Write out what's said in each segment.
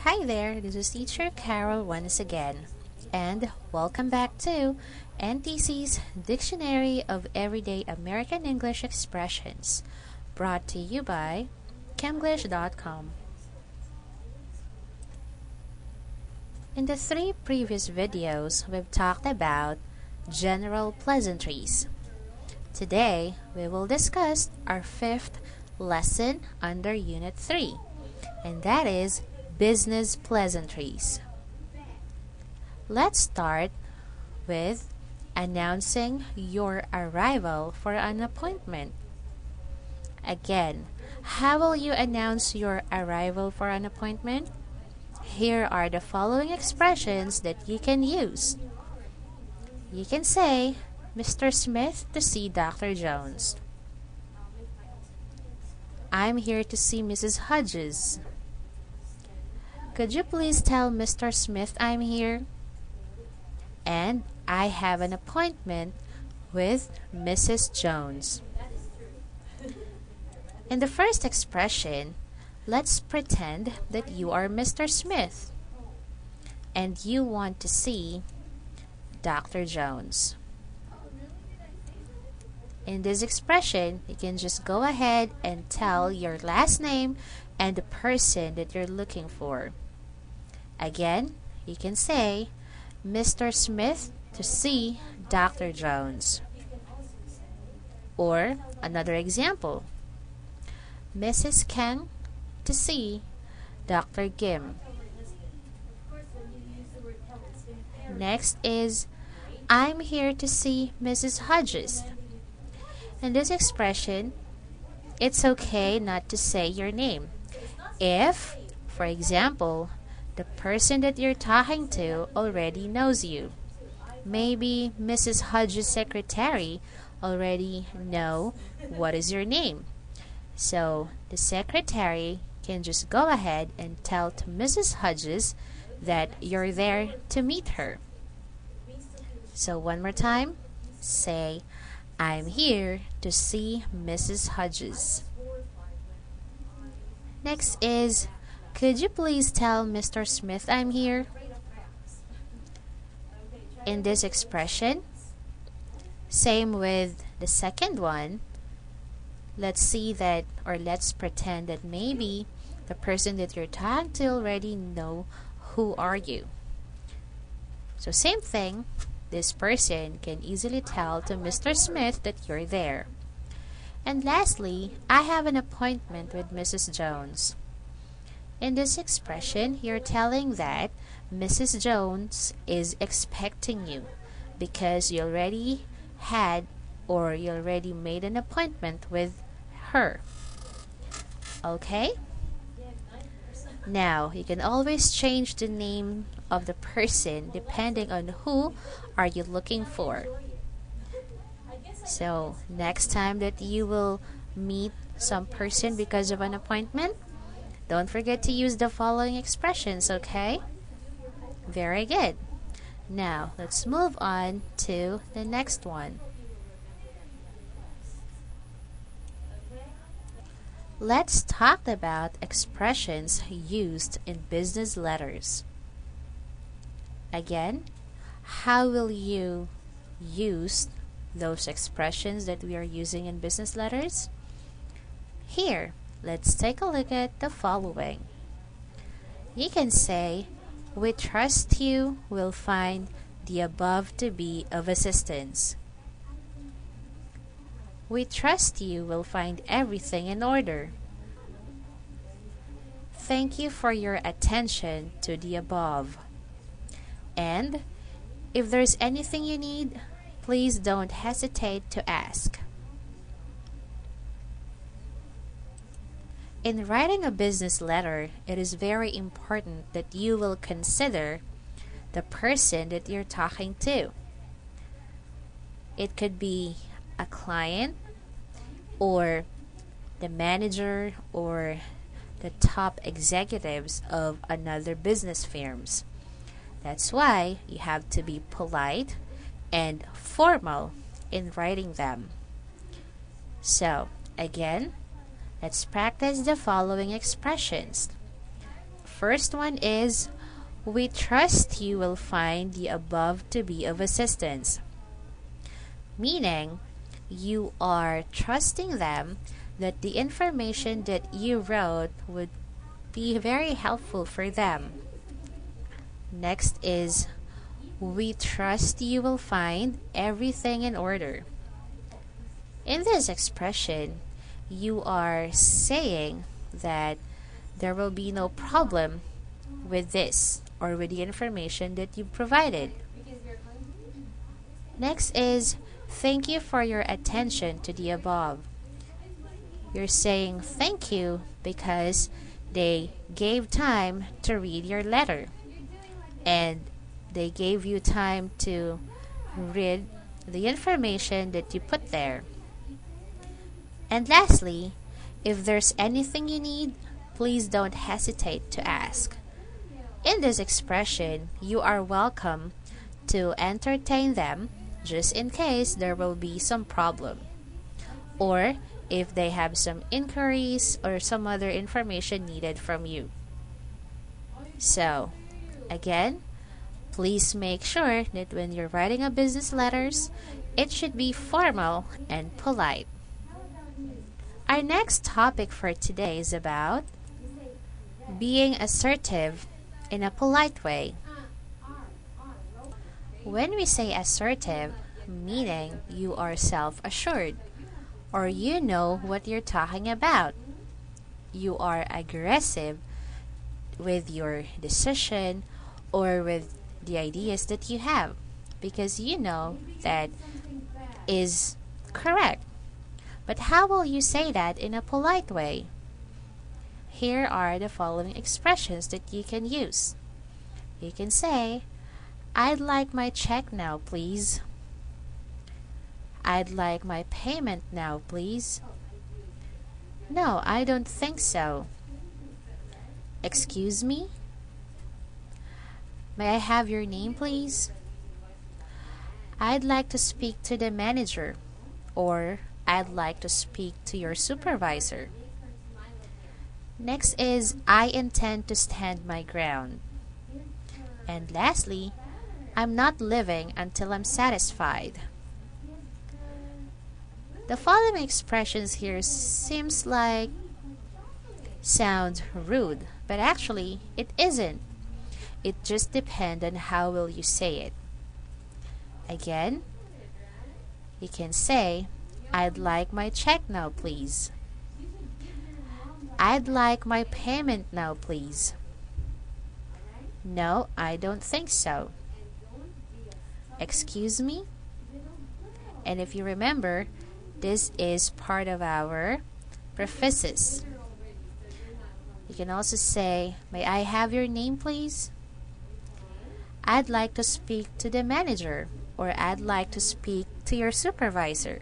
Hi there, this is Teacher Carol once again, and welcome back to NTC's Dictionary of Everyday American English Expressions, brought to you by Camglish.com. In the three previous videos, we've talked about general pleasantries. Today, we will discuss our fifth lesson under Unit 3, and that is business pleasantries. Let's start with announcing your arrival for an appointment. Again, how will you announce your arrival for an appointment? Here are the following expressions that you can use. You can say, Mr. Smith to see Dr. Jones. I'm here to see Mrs. Hodges. Could you please tell Mr. Smith I'm here? And I have an appointment with Mrs. Jones. In the first expression, let's pretend that you are Mr. Smith and you want to see Dr. Jones. In this expression, you can just go ahead and tell your last name and the person that you're looking for. Again, you can say, Mr. Smith to see Dr. Jones. Or another example, Mrs. Kang to see Dr. Kim. Next is, I'm here to see Mrs. Hodges. In this expression, it's okay not to say your name. If, for example, the person that you're talking to already knows you. Maybe Mrs. Hodges' secretary already know what is your name. So the secretary can just go ahead and tell to Mrs. Hodges that you're there to meet her. So one more time, say, I'm here to see Mrs. Hodges. Next is, could you please tell Mr. Smith I'm here? In this expression, same with the second one, let's see that, or let's pretend that maybe the person that you're talking to already know who are you. So same thing, this person can easily tell to Mr. Smith that you're there. And lastly, I have an appointment with Mrs. Jones. In this expression, you're telling that Mrs. Jones is expecting you because you already had or you already made an appointment with her. Okay? Now, you can always change the name of the person depending on who are you looking for. So, next time that you will meet some person because of an appointment, don't forget to use the following expressions, okay? Very good. Now, let's move on to the next one. Let's talk about expressions used in business letters. Again, how will you use those expressions that we are using in business letters? Here, let's take a look at the following. You can say, we trust you will find the above to be of assistance. We trust you will find everything in order. Thank you for your attention to the above. And if there's anything you need, please don't hesitate to ask. In writing a business letter, it is very important that you will consider the person that you're talking to. It could be a client or the manager or the top executives of another business firms. That's why you have to be polite and formal in writing them. So, again, let's practice the following expressions. first one is, we trust you will find the above to be of assistance. Meaning, you are trusting them that the information that you wrote would be very helpful for them. Next is, we trust you will find everything in order. In this expression, you are saying that there will be no problem with this or with the information that you provided. Next is, thank you for your attention to the above. You're saying thank you because they gave time to read your letter and they gave you time to read the information that you put there. And lastly, if there's anything you need, please don't hesitate to ask. In this expression, you are welcome to entertain them just in case there will be some problem, or if they have some inquiries or some other information needed from you. So, again, please make sure that when you're writing a business letters, it should be formal and polite. Our next topic for today is about being assertive in a polite way. When we say assertive, meaning you are self-assured, or you know what you're talking about. You are aggressive with your decision or with the ideas that you have because you know that is correct. But how will you say that in a polite way? Here are the following expressions that you can use. You can say, I'd like my check now, please. I'd like my payment now, please. No, I don't think so. Excuse me? May I have your name, please? I'd like to speak to the manager, or I'd like to speak to your supervisor. Next is, I intend to stand my ground. And lastly, I'm not leaving until I'm satisfied. The following expressions here sounds rude, but actually it isn't. It just depends on how will you say it. Again, you can say, I'd like my check now, please. I'd like my payment now, please. No, I don't think so. Excuse me? And if you remember, this is part of our prefaces. You can also say, may I have your name, please? I'd like to speak to the manager, or I'd like to speak to your supervisor.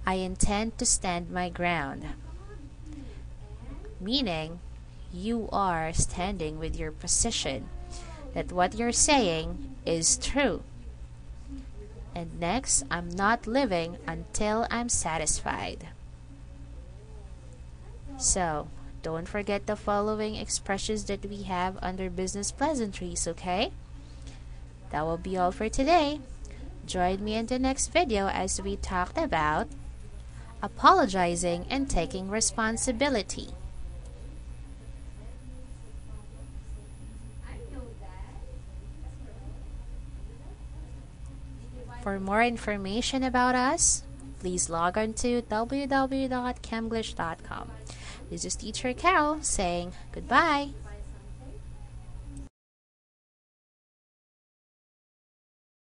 I intend to stand my ground. Meaning, you are standing with your position, that what you're saying is true. And next, I'm not leaving until I'm satisfied. So, don't forget the following expressions that we have under business pleasantries, okay? That will be all for today. Join me in the next video as we talked about apologizing and taking responsibility. For more information about us, please log on to www.camglish.com. This is Teacher Carol saying goodbye.